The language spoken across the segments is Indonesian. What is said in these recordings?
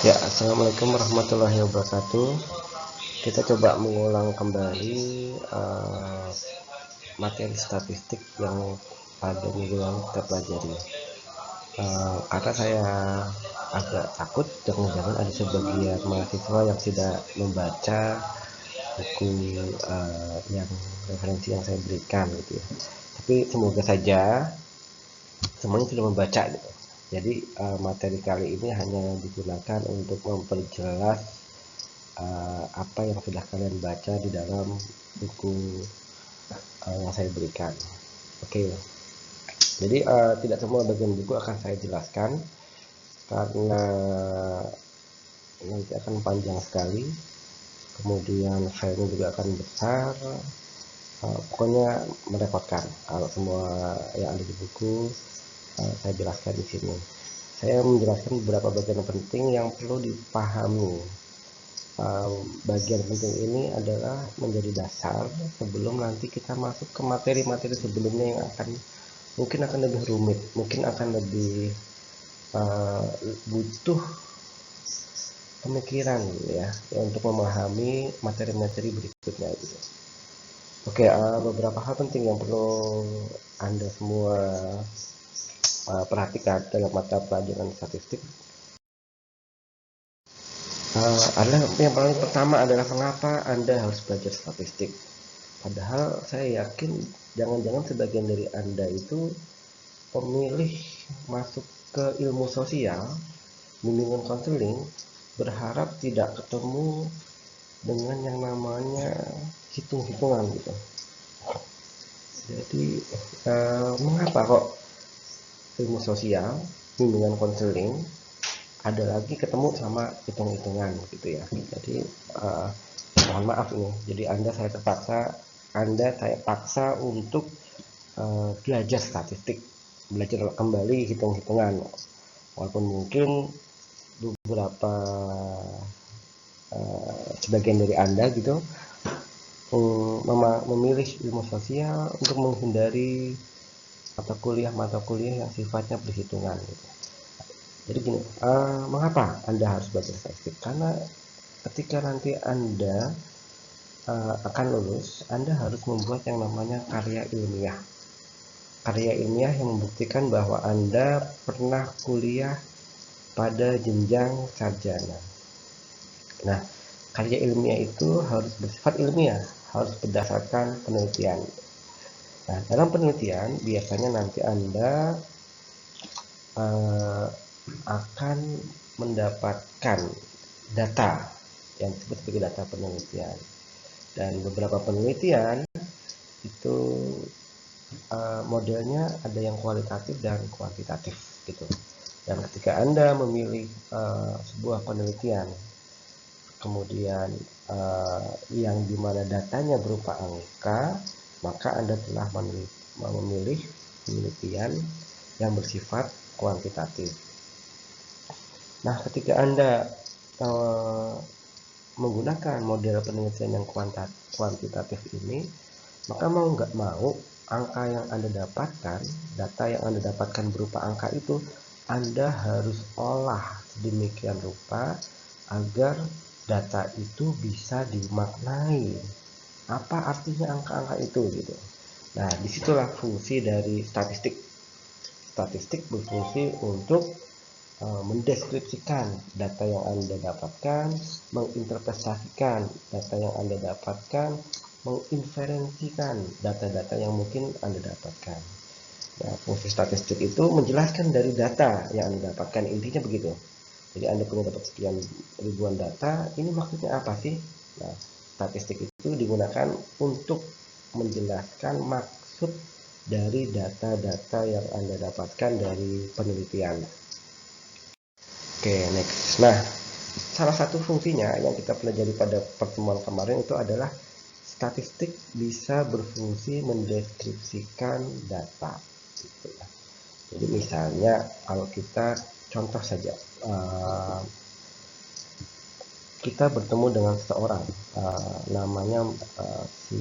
Ya, assalamualaikum warahmatullahi wabarakatuh. Kita coba mengulang kembali materi statistik yang pada minggu lalu kita pelajari. Karena saya agak takut jangan-jangan ada sebagian mahasiswa yang tidak membaca buku yang referensi yang saya berikan gitu ya. Tapi semoga saja semuanya sudah membaca gitu. Jadi materi kali ini hanya digunakan untuk memperjelas apa yang sudah kalian baca di dalam buku yang saya berikan. Oke, jadi tidak semua bagian buku akan saya jelaskan karena nanti akan panjang sekali. Kemudian filenya juga akan besar. Pokoknya merepotkan kalau semua yang ada di buku saya jelaskan di sini. Saya menjelaskan beberapa bagian penting yang perlu dipahami. Bagian penting ini adalah menjadi dasar sebelum nanti kita masuk ke materi-materi sebelumnya yang mungkin akan lebih rumit, mungkin akan lebih butuh pemikiran ya untuk memahami materi-materi berikutnya gitu. Oke, beberapa hal penting yang perlu Anda semua perhatikan dalam mata pelajaran statistik adalah yang paling pertama adalah mengapa Anda harus belajar statistik. Padahal saya yakin jangan-jangan sebagian dari Anda itu pemilih masuk ke ilmu sosial, bimbingan konseling, berharap tidak ketemu dengan yang namanya hitung-hitungan gitu. Jadi mengapa kok ilmu sosial, bimbingan konseling ada lagi ketemu sama hitung-hitungan gitu ya. Jadi mohon maaf ini. Jadi Anda saya paksa untuk belajar statistik, belajar kembali hitung-hitungan. Walaupun mungkin beberapa sebagian dari Anda gitu memilih ilmu sosial untuk menghindari mata kuliah yang sifatnya perhitungan gitu. Jadi gini, mengapa Anda harus belajar statistik? Karena ketika nanti Anda akan lulus, Anda harus membuat yang namanya karya ilmiah. Karya ilmiah yang membuktikan bahwa Anda pernah kuliah pada jenjang sarjana. Nah, karya ilmiah itu harus bersifat ilmiah, harus berdasarkan penelitian. Nah, dalam penelitian biasanya nanti Anda akan mendapatkan data yang disebut sebagai data penelitian. Dan beberapa penelitian itu modelnya ada yang kualitatif dan kuantitatif gitu. Dan ketika Anda memilih sebuah penelitian, kemudian yang dimana datanya berupa angka, maka Anda telah memilih penelitian yang bersifat kuantitatif. Nah, ketika Anda menggunakan model penelitian yang kuantitatif ini, maka mau nggak mau angka yang Anda dapatkan, data yang Anda dapatkan berupa angka itu Anda harus olah sedemikian rupa agar data itu bisa dimaknai. Apa artinya angka-angka itu gitu. Nah, disitulah fungsi dari statistik. Statistik berfungsi untuk mendeskripsikan data yang Anda dapatkan, menginterpretasikan data yang Anda dapatkan, menginferensikan data-data yang mungkin Anda dapatkan. Nah, fungsi statistik itu menjelaskan dari data yang Anda dapatkan, intinya begitu. Jadi Anda punya dapat sekian ribuan data, ini maksudnya apa sih? Nah, statistik itu digunakan untuk menjelaskan maksud dari data-data yang Anda dapatkan dari penelitian. Oke, next. Nah, salah satu fungsinya yang kita pelajari pada pertemuan kemarin itu adalah statistik bisa berfungsi mendeskripsikan data. Gitu ya. Jadi misalnya kalau kita contoh saja, kita bertemu dengan seseorang, namanya si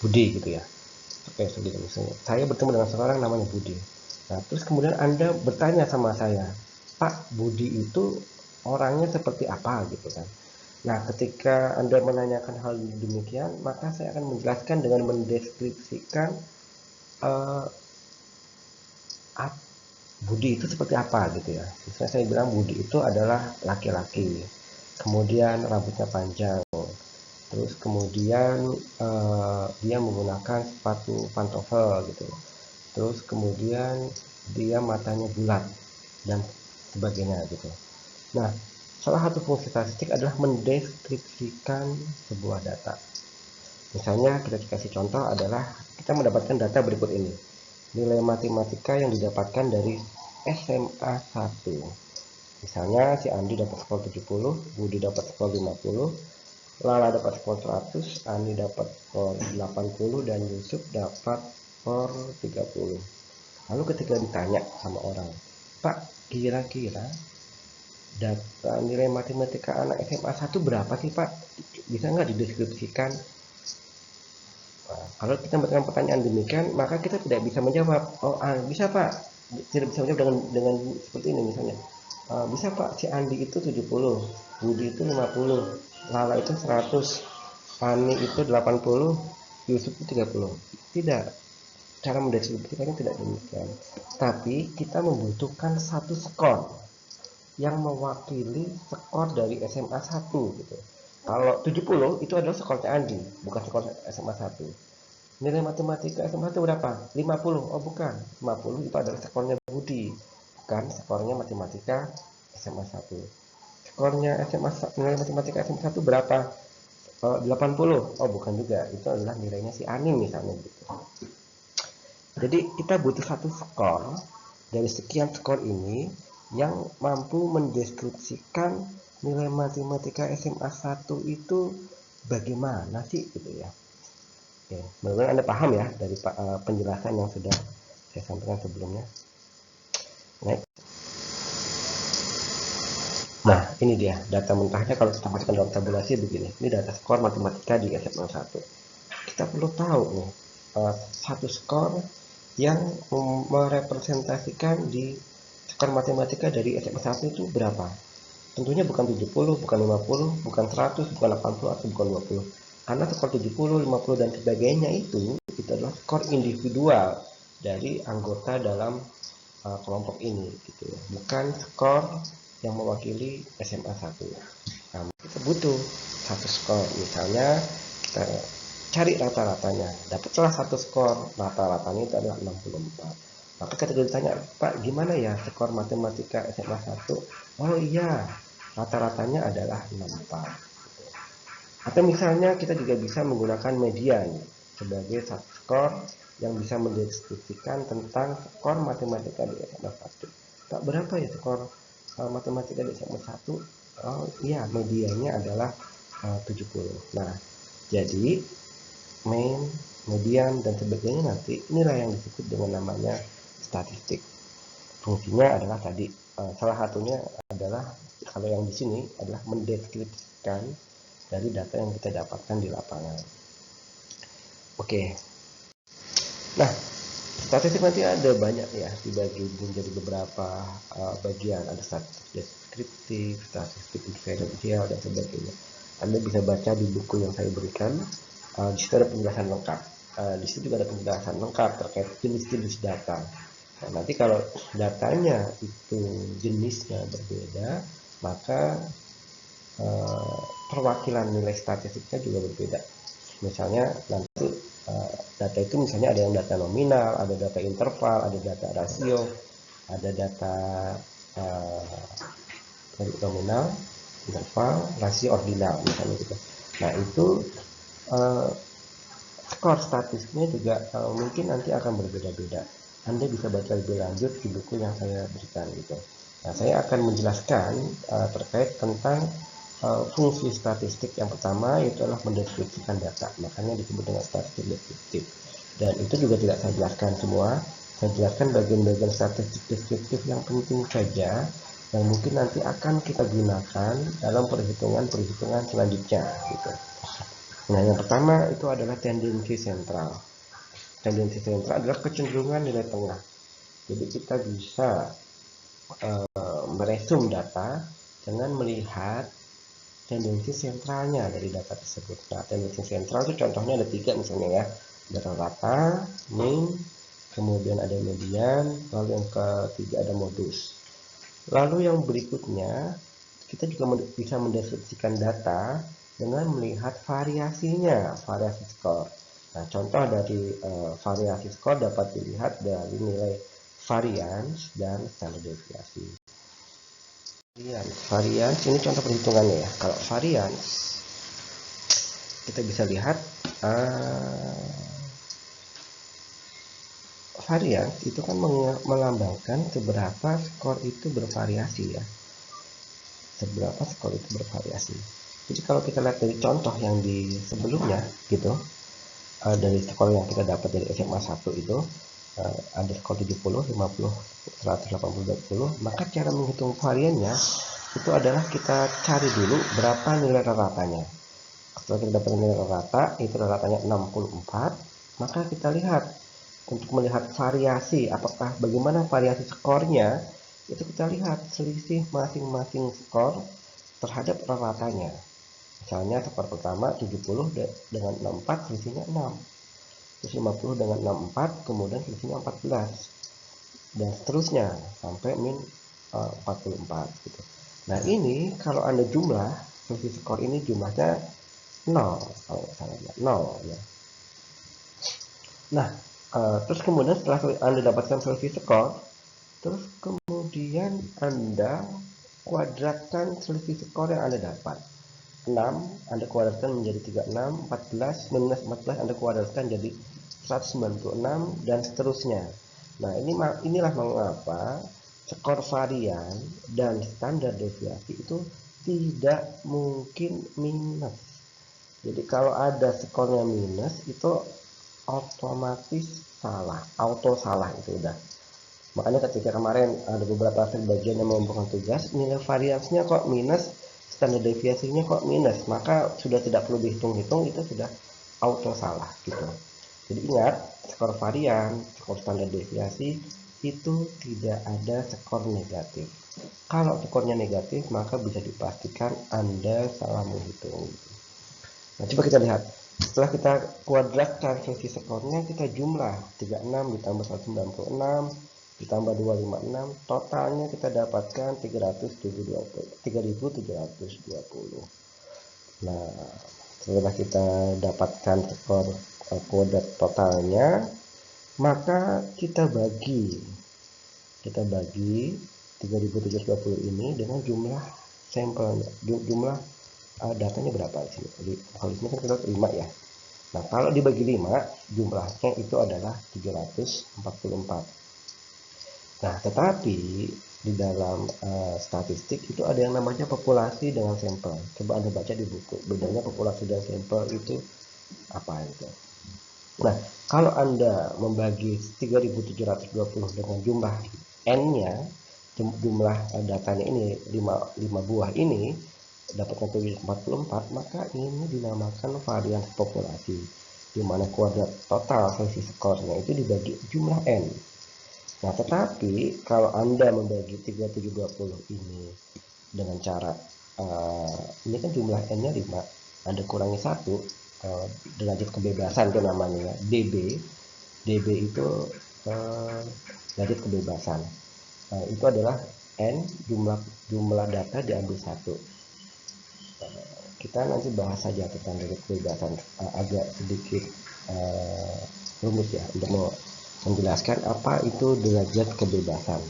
Budi gitu ya. Oke, misalnya saya bertemu dengan seseorang namanya Budi. Nah, terus kemudian Anda bertanya sama saya, Pak Budi itu orangnya seperti apa gitu kan. Nah, ketika Anda menanyakan hal demikian, maka saya akan menjelaskan dengan mendeskripsikan uh, Budi itu seperti apa gitu ya. Misalnya saya bilang Budi itu adalah laki-laki, kemudian rambutnya panjang, terus kemudian dia menggunakan sepatu pantofel gitu, terus kemudian dia matanya bulat dan sebagainya gitu. Nah, salah satu fungsi statistik adalah mendeskripsikan sebuah data. Misalnya kita dikasih contoh adalah kita mendapatkan data berikut ini. Nilai matematika yang didapatkan dari SMA 1. Misalnya si Andi dapat skor 70, Budi dapat skor 50, Lala dapat skor 100, Ani dapat skor 80, dan Yusuf dapat skor 30. Lalu ketika ditanya sama orang, Pak, kira-kira data nilai matematika anak SMA 1 berapa sih Pak? Bisa nggak dideskripsikan? Nah, kalau kita mendapatkan pertanyaan demikian, maka kita tidak bisa menjawab. Oh, bisa Pak. Tidak bisa menjawab dengan seperti ini misalnya. Bisa Pak, si Andi itu 70, Budi itu 50, Lala itu 100, Ani itu 80, Yusuf itu 30. Tidak. Cara mendeskripsikannya tidak demikian. Tapi kita membutuhkan satu skor yang mewakili skor dari SMA 1 gitu. Kalau 70 itu adalah skornya Andi, bukan skor SMA 1. Nilai matematika SMA 1 berapa? 50. Oh, bukan. 50 itu adalah skornya Budi, bukan skornya matematika SMA 1. Skornya SMA nilai matematika SMA 1 berapa? 80. Oh, bukan juga. Itu adalah nilainya si Ani misalnya gitu. Jadi kita butuh satu skor dari sekian skor ini yang mampu mendeskripsikan nilai matematika SMA 1 itu bagaimana sih gitu ya. Oke, mudah-mudahan Anda paham ya dari penjelasan yang sudah saya sampaikan sebelumnya. Nah, ini dia data mentahnya kalau kita masukkan dalam tabulasi begini. Ini data skor matematika di SMA 1. Kita perlu tahu nih satu skor yang merepresentasikan di skor matematika dari SMA 1 itu berapa. Tentunya bukan 70, bukan 50, bukan 100, bukan 80, atau bukan 20. Karena skor 70, 50, dan sebagainya itu adalah skor individual dari anggota dalam kelompok ini gitu ya. Bukan skor yang mewakili SMA 1. Nah, kita butuh satu skor. Misalnya kita cari rata-ratanya, dapatlah satu skor, rata-ratanya itu adalah 64. Maka ketika ditanya, Pak, gimana ya skor matematika SMA 1? Oh iya, rata-ratanya adalah 64. Atau misalnya kita juga bisa menggunakan median sebagai satu skor yang bisa mendeskripsikan tentang skor matematika di SMA 1. Pak, berapa ya skor matematika di SMA 1? Oh iya, mediannya adalah 70. Nah, jadi mean, median, dan sebagainya nanti inilah yang disebut dengan namanya statistik. Fungsinya adalah tadi salah satunya adalah kalau yang di sini adalah mendeskripsikan dari data yang kita dapatkan di lapangan. Oke. Nah, statistik nanti ada banyak ya, dibagi menjadi beberapa bagian. Ada statistik deskriptif, statistik inferensial, dan sebagainya. Anda bisa baca di buku yang saya berikan. Di situ ada penjelasan lengkap. Di situ juga ada penjelasan lengkap terkait jenis-jenis data. Nah, nanti kalau datanya itu jenisnya berbeda, maka perwakilan nilai statistiknya juga berbeda. Misalnya nanti data itu misalnya ada yang data nominal, ada data interval, ada data rasio, ada data nominal, interval, rasio, ordinal misalnya gitu. Nah, itu skor statistiknya juga mungkin nanti akan berbeda-beda. Anda bisa baca lebih lanjut di buku yang saya berikan gitu. Nah, saya akan menjelaskan terkait tentang fungsi statistik. Yang pertama itu adalah mendeskripsikan data, makanya disebut dengan statistik deskriptif. Dan itu juga tidak saya jelaskan semua. Saya jelaskan bagian-bagian statistik deskriptif yang penting saja, yang mungkin nanti akan kita gunakan dalam perhitungan-perhitungan selanjutnya gitu. Nah, yang pertama itu adalah tendensi sentral. Tendensi sentral adalah kecenderungan nilai tengah. Jadi kita bisa meresum data dengan melihat tendensi sentralnya dari data tersebut. Nah, tendensi sentral itu contohnya ada 3 misalnya ya. Ada rata, mean, kemudian ada median, lalu yang ketiga ada modus. Lalu yang berikutnya, kita juga bisa mendeskripsikan data dengan melihat variasinya, variasi skor. Nah, contoh dari variasi skor dapat dilihat dari nilai variance dan standar deviasi. Variance ini contoh perhitungannya ya. Kalau variance kita bisa lihat variance itu kan melambangkan seberapa skor itu bervariasi ya. Seberapa skor itu bervariasi. Jadi kalau kita lihat dari contoh yang di sebelumnya gitu, dari skor yang kita dapat dari SMA 1 itu ada skor 70, 50, 180, 20, maka cara menghitung variannya itu adalah kita cari dulu berapa nilai ratanya. Setelah kita dapat nilai rata, itu ratanya 64, maka kita lihat untuk melihat variasi, apakah bagaimana variasi skornya, itu kita lihat selisih masing-masing skor terhadap ratanya. Misalnya skor pertama 70 dengan 64 selisihnya 6. Terus 50 dengan 64 kemudian selisihnya 14 dan seterusnya sampai min 44 gitu. Nah, ini kalau Anda jumlah selisih skor ini jumlahnya 0 kalau salah ya, 0 ya. Nah, terus kemudian setelah Anda dapatkan selisih skor, terus kemudian Anda kuadratkan selisih skor yang Anda dapat. 6 Anda kuadratkan menjadi 36, 14 minus 14 Anda kuadratkan jadi 196 dan seterusnya. Nah, inilah mengapa skor varian dan standar deviasi itu tidak mungkin minus. Jadi kalau ada skornya minus itu otomatis salah, auto salah itu udah. Makanya ketika kemarin ada beberapa bagian yang mengumpulkan tugas, nilai variasinya kok minus, standar deviasinya kok minus, maka sudah tidak perlu dihitung-hitung, itu sudah auto salah gitu. Jadi ingat, skor varian, skor standar deviasi itu tidak ada skor negatif. Kalau skornya negatif, maka bisa dipastikan Anda salah menghitung. Nah, coba kita lihat. Setelah kita kuadratkan selisih skornya, kita jumlah 36 ditambah 196 ditambah 256, totalnya kita dapatkan 3720. Nah, setelah kita dapatkan skor kuadrat totalnya, maka kita bagi 3720 ini dengan jumlah sampelnya, jumlah datanya berapa di sini. Kalau ini kan kita 5 ya. Nah, kalau dibagi 5, jumlahnya itu adalah 344. Nah, tetapi di dalam statistik itu ada yang namanya populasi dengan sampel. Coba Anda baca di buku, bedanya populasi dan sampel itu apa itu. Nah, kalau Anda membagi 3720 dengan jumlah N-nya, jumlah datanya ini 5 buah ini, dapatkan 744, maka ini dinamakan varian populasi, di mana kuadrat total selisih skornya itu dibagi jumlah N. Nah, tetapi kalau Anda membagi 3720 ini dengan cara ini kan jumlah N-nya 5, Anda kurangi 1, derajat kebebasan itu namanya dB itu derajat kebebasan. Itu adalah N, jumlah data diambil 1. Kita nanti bahas saja tentang derajat kebebasan, agak sedikit rumit ya untuk menjelaskan apa itu derajat kebebasan.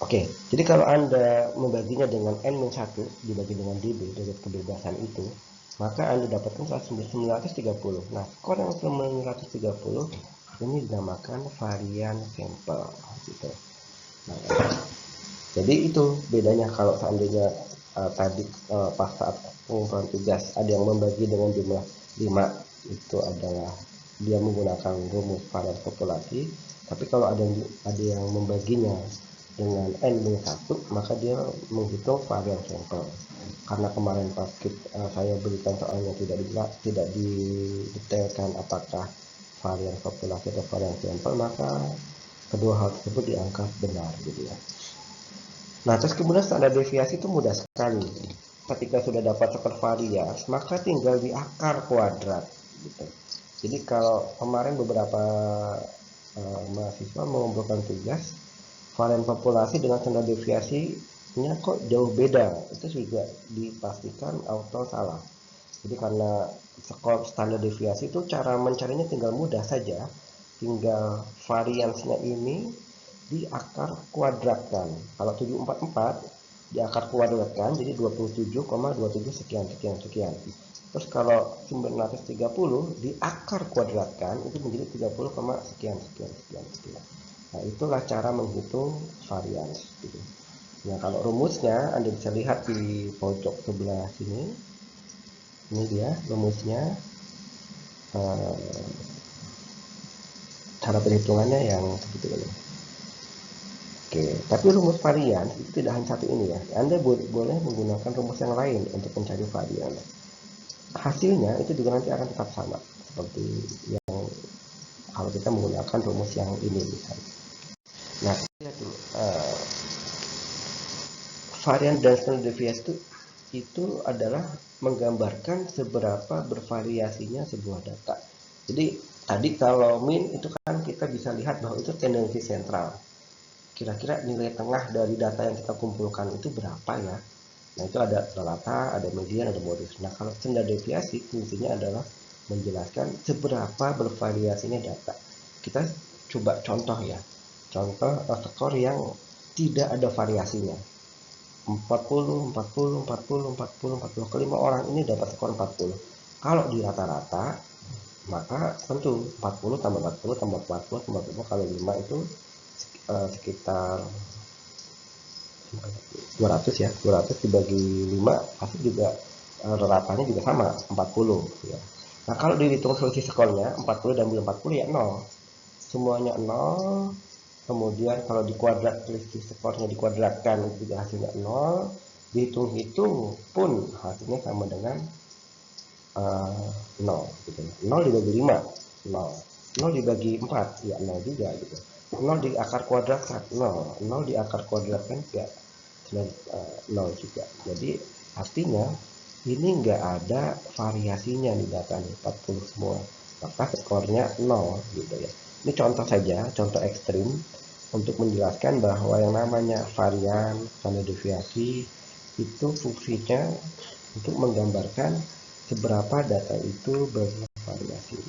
Oke, jadi kalau Anda membaginya dengan N-1 dibagi dengan dB, derajat kebebasan itu, maka Anda dapatkan 930. Nah, skor yang 930 ini dinamakan varian sampel gitu. Nah, jadi itu bedanya kalau seandainya tadi pas saat pengumpulan tugas ada yang membagi dengan jumlah 5, itu adalah dia menggunakan rumus varian populasi. Tapi kalau ada yang membaginya dengan N-1, maka dia menghitung varian sampel. Karena kemarin pas saya berikan soalnya tidak didetailkan apakah varian populasi atau varian sampel, maka kedua hal tersebut dianggap benar gitu ya. Nah, terus kemudian standar deviasi itu mudah sekali. Ketika sudah dapat skor varians, maka tinggal di akar kuadrat gitu. Jadi kalau kemarin beberapa mahasiswa mengumpulkan tugas varian populasi dengan standar deviasinya kok jauh beda, itu juga dipastikan auto salah. Jadi karena skor standar deviasi itu cara mencarinya tinggal mudah saja, tinggal variansnya ini di akar kuadratkan. Kalau 744 di akar kuadratkan jadi 27,27 sekian sekian sekian. Terus kalau 930 di akar kuadratkan itu menjadi 30, sekian sekian sekian sekian. Nah, itulah cara menghitung varians gitu. Nah, kalau rumusnya Anda bisa lihat di pojok sebelah sini. Ini dia rumusnya. Cara perhitungannya yang seperti ini. Oke, tapi rumus varian itu tidak hanya satu ini ya. Anda boleh menggunakan rumus yang lain untuk mencari varian. Hasilnya itu juga nanti akan tetap sama seperti yang kalau kita menggunakan rumus yang ini misalnya. Nah, lihat dulu. Varian dan standar deviasi itu adalah menggambarkan seberapa bervariasinya sebuah data. Jadi tadi kalau min itu kan kita bisa lihat bahwa itu tendensi sentral. Kira-kira nilai tengah dari data yang kita kumpulkan itu berapa ya? Nah, itu ada rata, ada median, ada modus. Nah, kalau standar deviasi fungsinya adalah menjelaskan seberapa bervariasinya data. Kita coba contoh ya. Contoh skor yang tidak ada variasinya. 40, 40, 40, 40, 40. Kelima orang ini dapat skor 40. Kalau di rata-rata, maka tentu 40 tambah 40 tambah 40 tambah 40 kali 5 itu sekitar 200 ya. 200 dibagi 5 pasti juga ratanya juga sama 40 ya. Nah, kalau dihitung selisih skornya 40 dan 40 ya 0. Semuanya 0. Kemudian kalau dikuadrat selisih skornya dikuadratkan itu juga hasilnya 0. Dihitung-hitung pun hasilnya sama dengan 0 gitu. 0 dibagi 5 0. 0 dibagi 4 ya 0 juga gitu. 0 di akar kuadratkan 0. 0 di akar kuadratkan ya 0 juga. Jadi artinya ini nggak ada variasinya di datanya 40 semua. Maka skornya 0 gitu ya. Ini contoh saja, contoh ekstrim untuk menjelaskan bahwa yang namanya varian, standar deviasi itu fungsinya untuk menggambarkan seberapa data itu bervariasi.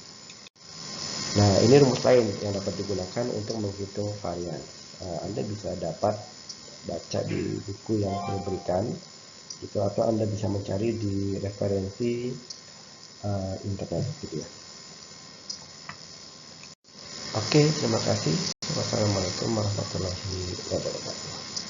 Nah, ini rumus lain yang dapat digunakan untuk menghitung varian. Anda bisa dapat baca di buku yang saya berikan, itu atau Anda bisa mencari di referensi internet gitu ya. Oke, terima kasih. Wassalamualaikum warahmatullahi wabarakatuh.